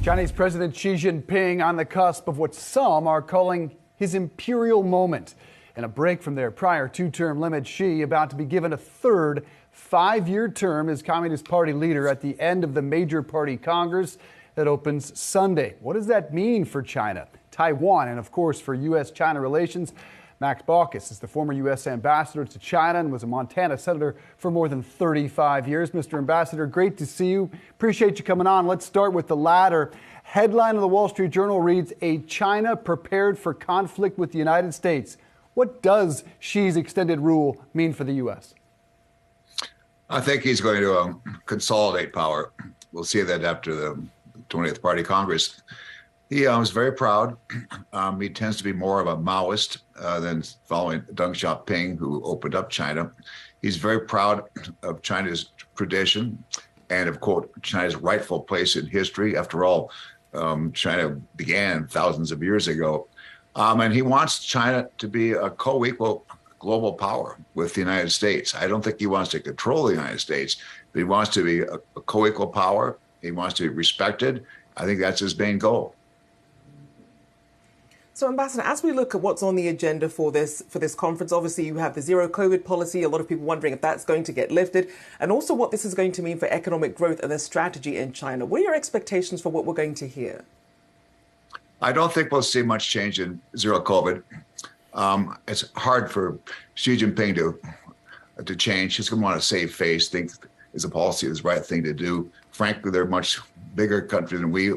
Chinese President Xi Jinping on the cusp of what some are calling his imperial moment. In a break from their prior two-term limit, Xi about to be given a third five-year term as Communist Party leader at the end of the major party Congress that opens Sunday. What does that mean for China, Taiwan, and of course for U.S.-China relations? Max Baucus is the former U.S. ambassador to China and was a Montana senator for more than 35 years. Mr. Ambassador, great to see you. Appreciate you coming on. Let's start with the latter. Headline of the Wall Street Journal reads, "A China prepared for conflict with the United States." What does Xi's extended rule mean for the U.S.? I think he's going to consolidate power. We'll see that after the 20th Party Congress. He was very proud. He tends to be more of a Maoist than following Deng Xiaoping, who opened up China. He's very proud of China's tradition and of, quote, China's rightful place in history. After all, China began thousands of years ago. And he wants China to be a co-equal global power with the United States. I don't think he wants to control the United States, but he wants to be a co-equal power. He wants to be respected. I think that's his main goal. So, Ambassador, as we look at what's on the agenda for this conference, obviously you have the zero COVID policy, a lot of people wondering if that's going to get lifted, and also what this is going to mean for economic growth and the strategy in China. What are your expectations for what we're going to hear? I don't think we'll see much change in zero COVID. It's hard for Xi Jinping to change. He's going to want to save face, think his policy is the right thing to do. Frankly, they're a much bigger country than we.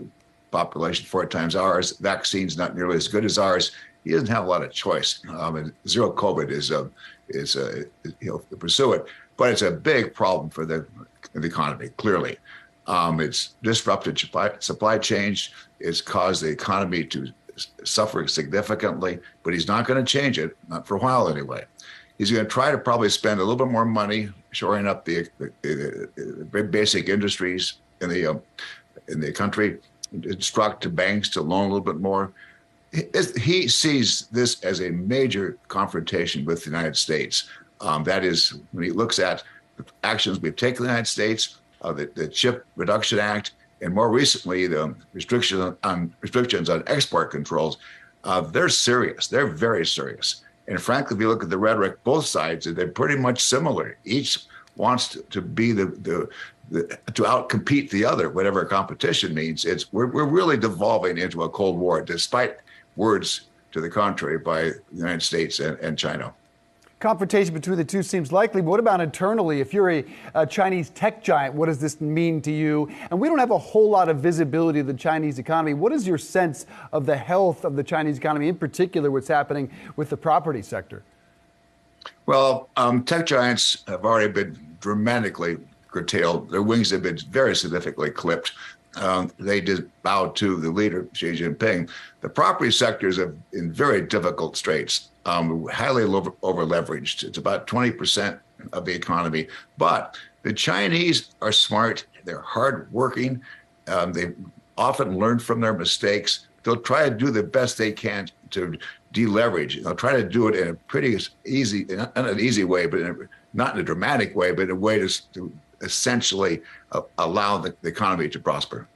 Population 4 times ours. Vaccines not nearly as good as ours. He doesn't have a lot of choice. And zero COVID is he'll pursue it, but it's a big problem for the economy. Clearly, it's disrupted supply chains. It's caused the economy to suffer significantly. But he's not going to change it, not for a while anyway. He's going to try to probably spend a little bit more money shoring up the basic industries in the country. Instruct to banks to loan a little bit more. He sees this as a major confrontation with the United States. That is, when he looks at the actions we've taken in the United States, the Chip Reduction Act, and more recently, the restrictions on export controls, they're serious. They're very serious. And frankly, if you look at the rhetoric, both sides, they're pretty much similar. Each wants to be to outcompete the other, whatever competition means. We're really devolving into a Cold War, despite words to the contrary by the United States and China. Confrontation between the two seems likely, but what about internally? If you're a Chinese tech giant, what does this mean to you? And we don't have a whole lot of visibility of the Chinese economy. What is your sense of the health of the Chinese economy, in particular what's happening with the property sector? Well, tech giants have already been dramatically curtailed. Their wings have been very significantly clipped. They just bowed to the leader, Xi Jinping. The property sector is in very difficult straits, highly over-leveraged. It's about 20% of the economy. But the Chinese are smart. They're hardworking. They often learn from their mistakes. They'll try to do the best they can to deleverage. They'll try to do it in a pretty easy, not an easy way, but not in a dramatic way, but in a way to essentially allow the economy to prosper.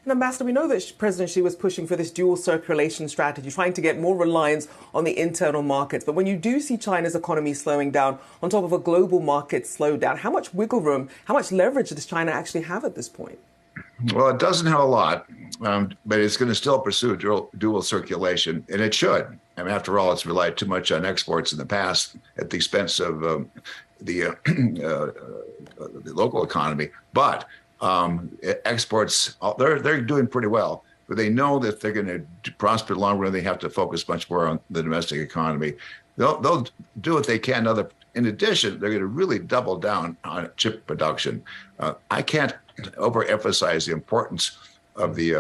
And Ambassador, we know that President Xi was pushing for this dual circulation strategy, trying to get more reliance on the internal markets. But when you do see China's economy slowing down on top of a global market slowdown, how much wiggle room, how much leverage does China actually have at this point? Well, it doesn't have a lot, but it's going to still pursue dual circulation, and it should. I mean, after all, it's relied too much on exports in the past at the expense of the local economy. But exports, they're doing pretty well. But they know that they're going to prosper in the long run. They have to focus much more on the domestic economy. They'll do what they can. In addition, they're going to really double down on chip production. I can't overemphasize the importance of the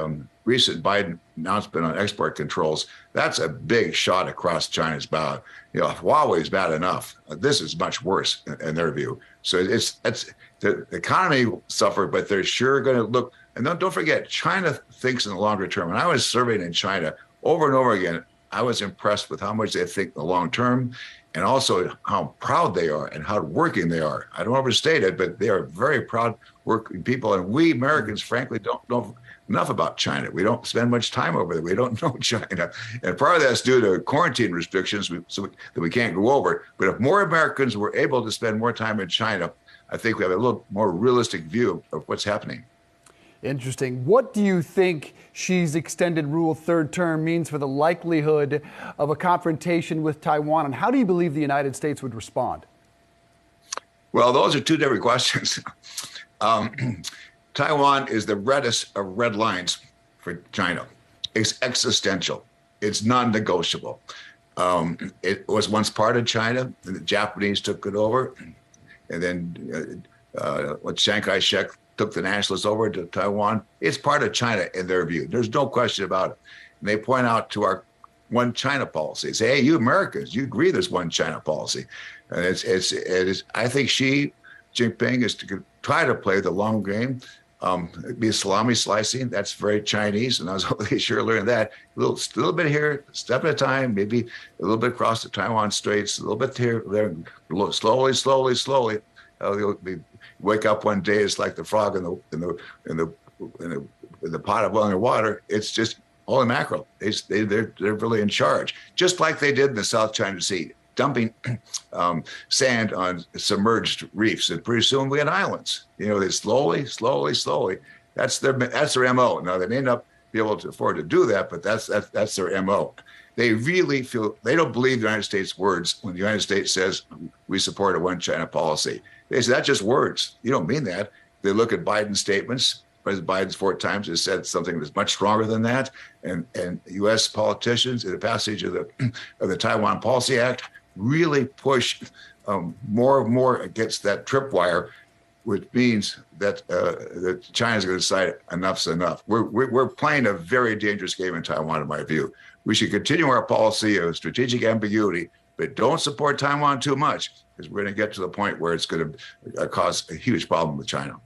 recent Biden announcement on export controls. That's a big shot across China's bow. Huawei's bad enough. This is much worse in their view. So the economy will suffer, but they're sure going to look. And don't forget, China thinks in the longer term. When I was surveying in China over and over again, I was impressed with how much they think in the long term and also how proud they are and how working they are. I don't overstate it, but they are very proud working people. And we Americans, frankly, don't know enough about China. We don't spend much time over there. We don't know China. And part of that's due to quarantine restrictions that we can't go over. But if more Americans were able to spend more time in China, I think we have a little more realistic view of what's happening. Interesting. What do you think Xi's extended rule third term means for the likelihood of a confrontation with Taiwan? And how do you believe the United States would respond? Well, those are two different questions. Taiwan is the reddest of red lines for China. It's existential. It's non-negotiable. It was once part of China, and the Japanese took it over. And then when Chiang Kai-shek took the nationalists over to Taiwan, it's part of China in their view. There's no question about it. And they point out to our one China policy. Say, hey, you Americans, you agree there's one China policy. And it is. I think Xi Jinping is to try to play the long game, be salami slicing. That's very Chinese, and I was hopefully sure learned that. A little bit here, step at a time, maybe a little bit across the Taiwan Straits, a little bit here, there, slowly. You'll wake up one day, it's like the frog in the pot of boiling water. It's just holy mackerel. They're really in charge, just like they did in the South China Sea, dumping sand on submerged reefs, and pretty soon we had islands. They slowly. That's their MO. Now they may not be able to afford to do that, but that's their MO. They really feel they don't believe the United States' words when the United States says we support a one China policy. They say that's just words. You don't mean that. They look at Biden's statements. President Biden's 4 times has said something that's much stronger than that. And U.S. politicians in the passage of the Taiwan Policy Act really push more and more against that tripwire, which means that China's going to decide enough's enough. We're playing a very dangerous game in Taiwan, in my view. We should continue our policy of strategic ambiguity, but don't support Taiwan too much, because we're going to get to the point where it's going to cause a huge problem with China.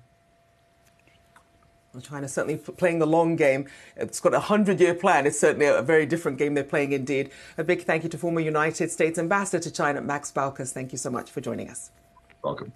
Well, China's certainly playing the long game. It's got a 100-year plan. It's certainly a very different game they're playing indeed. A big thank you to former United States Ambassador to China, Max Baucus. Thank you so much for joining us. Welcome.